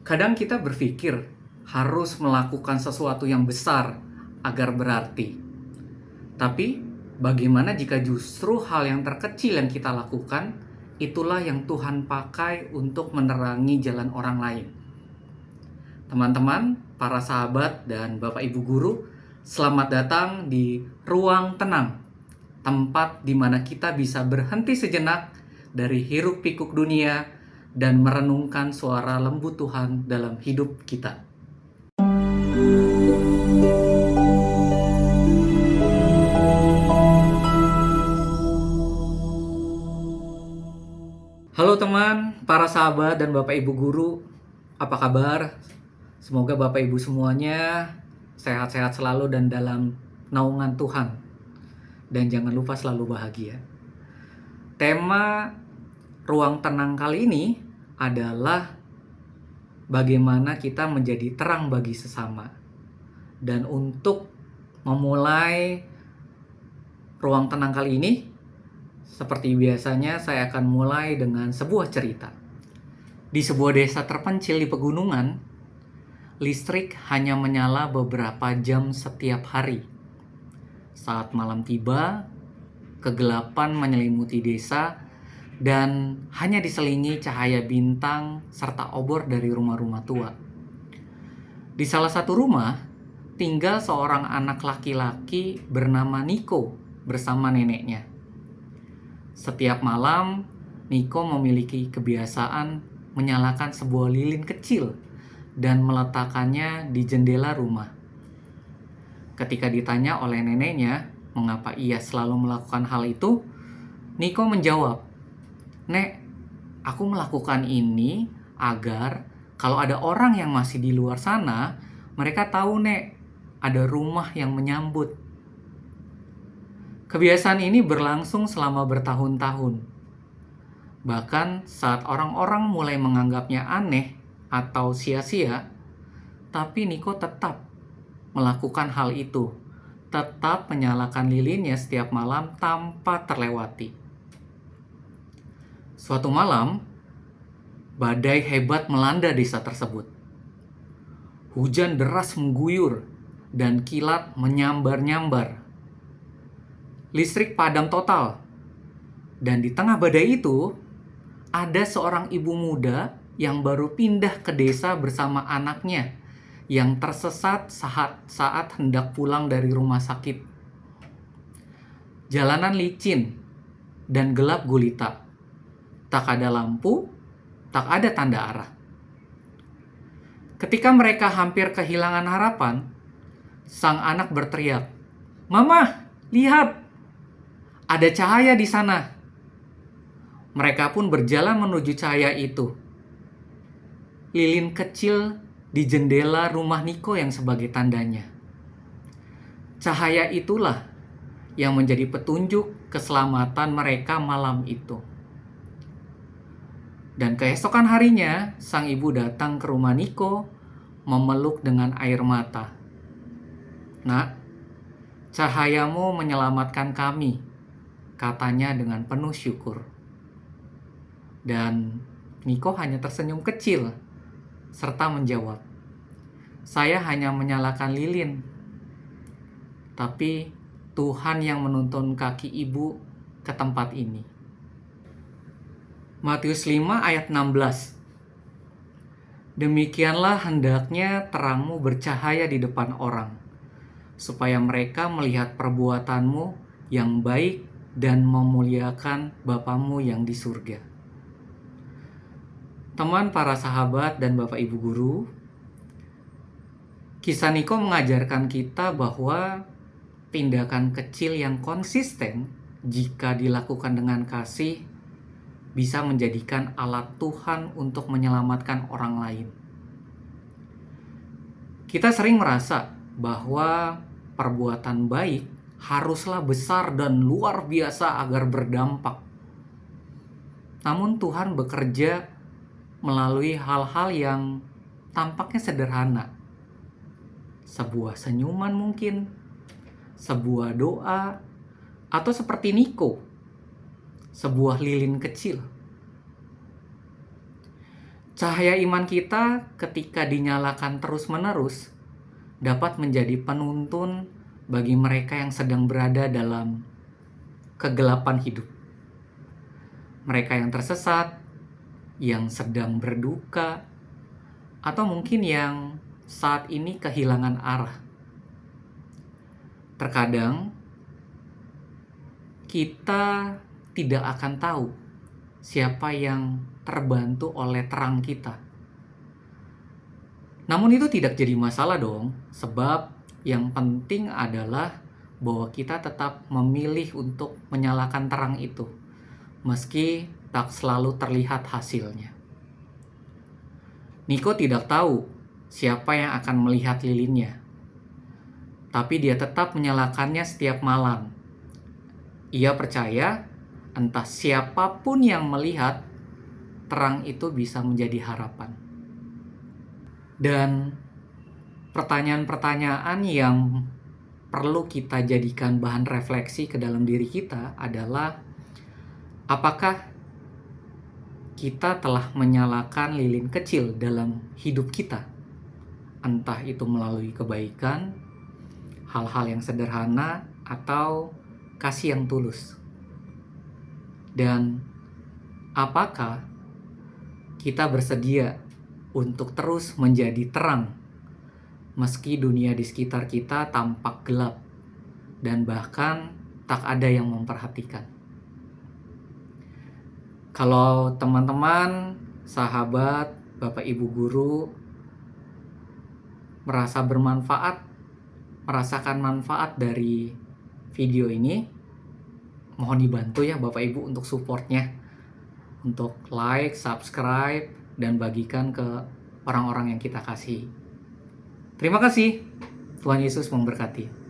Kadang kita berpikir harus melakukan sesuatu yang besar agar berarti. Tapi bagaimana jika justru hal yang terkecil yang kita lakukan itulah yang Tuhan pakai untuk menerangi jalan orang lain? Teman-teman, para sahabat dan Bapak Ibu guru, selamat datang di Ruang Tenang, tempat di mana kita bisa berhenti sejenak dari hiruk pikuk dunia dan merenungkan suara lembut Tuhan dalam hidup kita. Halo teman, para sahabat dan Bapak Ibu guru, apa kabar? Semoga Bapak Ibu semuanya sehat-sehat selalu dan dalam naungan Tuhan. Dan jangan lupa selalu bahagia. Tema Ruang Tenang kali ini adalah bagaimana kita menjadi terang bagi sesama. Dan untuk memulai Ruang Tenang kali ini, seperti biasanya saya akan mulai dengan sebuah cerita. Di sebuah desa terpencil di pegunungan, listrik hanya menyala beberapa jam setiap hari. Saat malam tiba, kegelapan menyelimuti desa dan hanya diselingi cahaya bintang serta obor dari rumah-rumah tua. Di salah satu rumah, tinggal seorang anak laki-laki bernama Niko bersama neneknya. Setiap malam, Niko memiliki kebiasaan menyalakan sebuah lilin kecil dan meletakkannya di jendela rumah. Ketika ditanya oleh neneknya mengapa ia selalu melakukan hal itu, Niko menjawab, "Nek, aku melakukan ini agar kalau ada orang yang masih di luar sana, mereka tahu, Nek, ada rumah yang menyambut." Kebiasaan ini berlangsung selama bertahun-tahun. Bahkan saat orang-orang mulai menganggapnya aneh atau sia-sia, tapi Niko tetap melakukan hal itu, tetap menyalakan lilinnya setiap malam tanpa terlewati. Suatu malam, badai hebat melanda desa tersebut. Hujan deras mengguyur dan kilat menyambar-nyambar. Listrik padam total. Dan di tengah badai itu, ada seorang ibu muda yang baru pindah ke desa bersama anaknya yang tersesat saat hendak pulang dari rumah sakit. Jalanan licin dan gelap gulita. Tak ada lampu, tak ada tanda arah. Ketika mereka hampir kehilangan harapan, sang anak berteriak, "Mama, lihat! Ada cahaya di sana." Mereka pun berjalan menuju cahaya itu. Lilin kecil di jendela rumah Niko yang sebagai tandanya. Cahaya itulah yang menjadi petunjuk keselamatan mereka malam itu. Dan keesokan harinya, sang ibu datang ke rumah Niko, memeluk dengan air mata. "Nak, cahayamu menyelamatkan kami," katanya dengan penuh syukur. Dan Niko hanya tersenyum kecil, serta menjawab, "Saya hanya menyalakan lilin, tapi Tuhan yang menuntun kaki ibu ke tempat ini." Matius 5 ayat 16. "Demikianlah hendaknya terangmu bercahaya di depan orang, supaya mereka melihat perbuatanmu yang baik dan memuliakan Bapamu yang di surga." Teman, para sahabat dan Bapak Ibu guru, kisah Niko mengajarkan kita bahwa tindakan kecil yang konsisten jika dilakukan dengan kasih bisa menjadikan alat Tuhan untuk menyelamatkan orang lain. Kita sering merasa bahwa perbuatan baik haruslah besar dan luar biasa agar berdampak. Namun Tuhan bekerja melalui hal-hal yang tampaknya sederhana. Sebuah senyuman mungkin, sebuah doa, atau seperti Niko, sebuah lilin kecil. Cahaya iman kita ketika dinyalakan terus-menerus dapat menjadi penuntun bagi mereka yang sedang berada dalam kegelapan hidup. Mereka yang tersesat, yang sedang berduka, atau mungkin yang saat ini kehilangan arah. Terkadang kita tidak akan tahu siapa yang terbantu oleh terang kita. Namun itu tidak jadi masalah dong, sebab yang penting adalah bahwa kita tetap memilih untuk menyalakan terang itu, meski tak selalu terlihat hasilnya. Niko tidak tahu siapa yang akan melihat lilinnya, tapi dia tetap menyalakannya setiap malam. Ia percaya entah siapapun yang melihat, terang itu bisa menjadi harapan. Dan pertanyaan-pertanyaan yang perlu kita jadikan bahan refleksi ke dalam diri kita adalah, apakah kita telah menyalakan lilin kecil dalam hidup kita? Entah itu melalui kebaikan, hal-hal yang sederhana, atau kasih yang tulus. Dan apakah kita bersedia untuk terus menjadi terang meski dunia di sekitar kita tampak gelap dan bahkan tak ada yang memperhatikan? Kalau teman-teman, sahabat, Bapak Ibu guru merasa bermanfaat, merasakan manfaat dari video ini, mohon dibantu ya Bapak Ibu untuk supportnya, untuk like, subscribe, dan bagikan ke orang-orang yang kita kasih. Terima kasih. Tuhan Yesus memberkati.